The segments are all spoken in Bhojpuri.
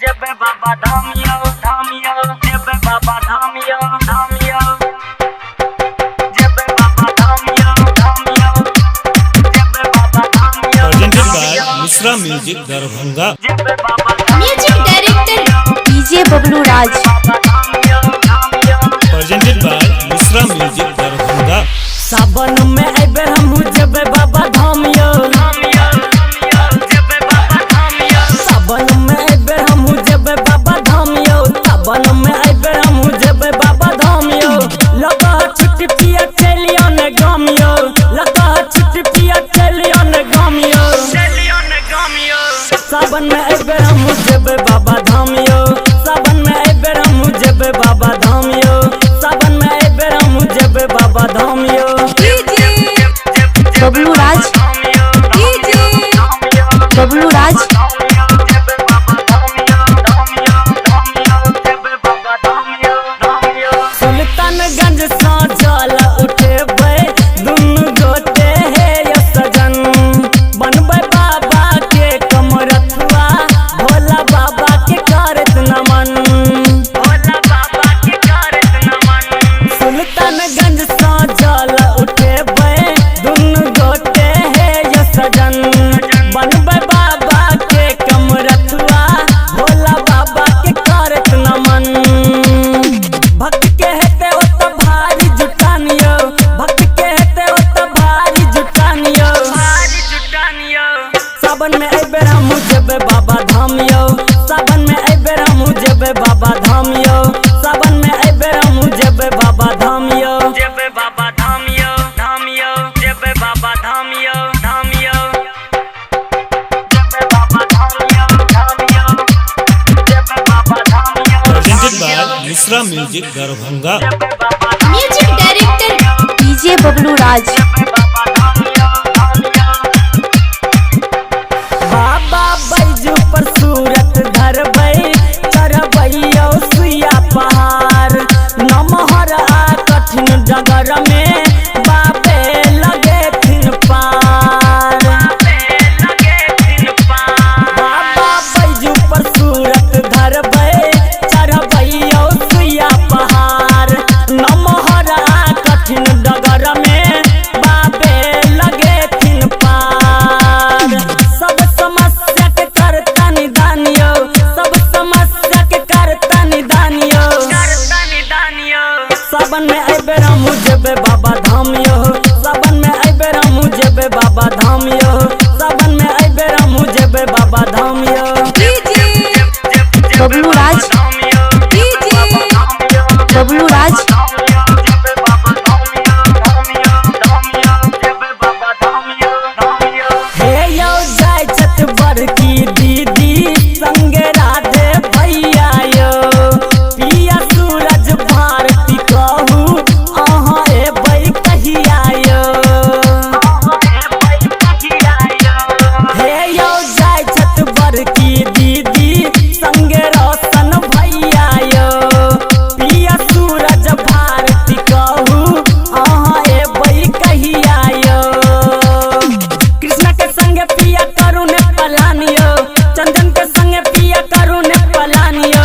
जब बाबा धामियो धामियो जब बाबा धामियो धामियो जब बाबा धामियो धामियो जब बाबा धामियो presented by Misra Music Darbhanga जब बाबा music director DJ Bablu Raj. presented by Misra Music Darbhanga सावन में आइबे हमहू जब बाबा धामियो धामियो जब बाबा धामियो सावन में आइबे हमहू जब बाबा धामियो सावन में आइबे हमहू जब बाबा धामियो लगा छुट्टी पिया चलियो ने गामियो लगा छुट्टी पिया चलियो ने गामियो चलियो न गामियो सावन में आइबे हमहू जब बाबा धामियो सावन में आइबे हमहू जब बाबा धामियो सावन में आइबे हमहू जब बाबा धामियो बबलू राज बबलू राज सुल्तानगंज सा जल उठेबै दुनु गोटे हे ये सजन बनबै बाबा के कमरथुआ भोला बाबा के करत नमन सुल्तानगंज सा जल उठेबै दुनु गोटे हे ये सजन बनबै बाबा के कमरथुआ भोला बाबा के करत नमन भक्त के हेते ओत भारी जुटानियो भक्त के हेते ओत भारी जुटानियो सावन में आइबे हमहू जेबे बाबा धामियो सावन में आइबे हमहू जेबे बाबा धामियो सावन में आइबे हमहू जेबे बाबा धामियो presented by Misra Music Darbhanga music director DJ Bablu Raj. बाबा बैजू पर सूरत धरबै चढ़बै सुइया पहाड़ नमहर आ कठिन डगर में बाबे लगे थिन पार बाबा बैजू पर सूरत धरबै चढ़बै सुइया पहाड़ नमहर आ कठिन डगर में बाबे लगे थिन पार सब समस्या के करता निदानियो सब समस्या के करता निदानियो सावन में आइबे हमहू जेबे बाबा धामियो सावन में आइबे हमहू जेबे बाबा धामियो सावन में आइबे हमहू जेबे बाबा धामियो बबलू राज बबलू राज हे यौ जाय छत बड़की दीदी संगे राधे भैया यो पिया सूरज भारती कहू अहाँ एबै कहिया यो हे यौ जाय छत बड़की दीदी संगे रोशन भैया यो पिया सूरज भारती कहू अहाँ एबै कहिया यो कृष्ण के संगे पिया करू ने पलानियो चंदन के संगे पिया करू ने पलानियो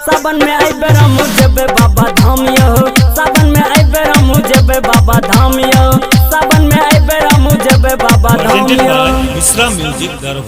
सावन में आइबे हमहू जेबे बाबा धामियो सावन में आइबे हमहू जेबे बाबा धामियो सावन में आइबे हमहू जेबे बाबा presented धामियो by Misra Music Darbhanga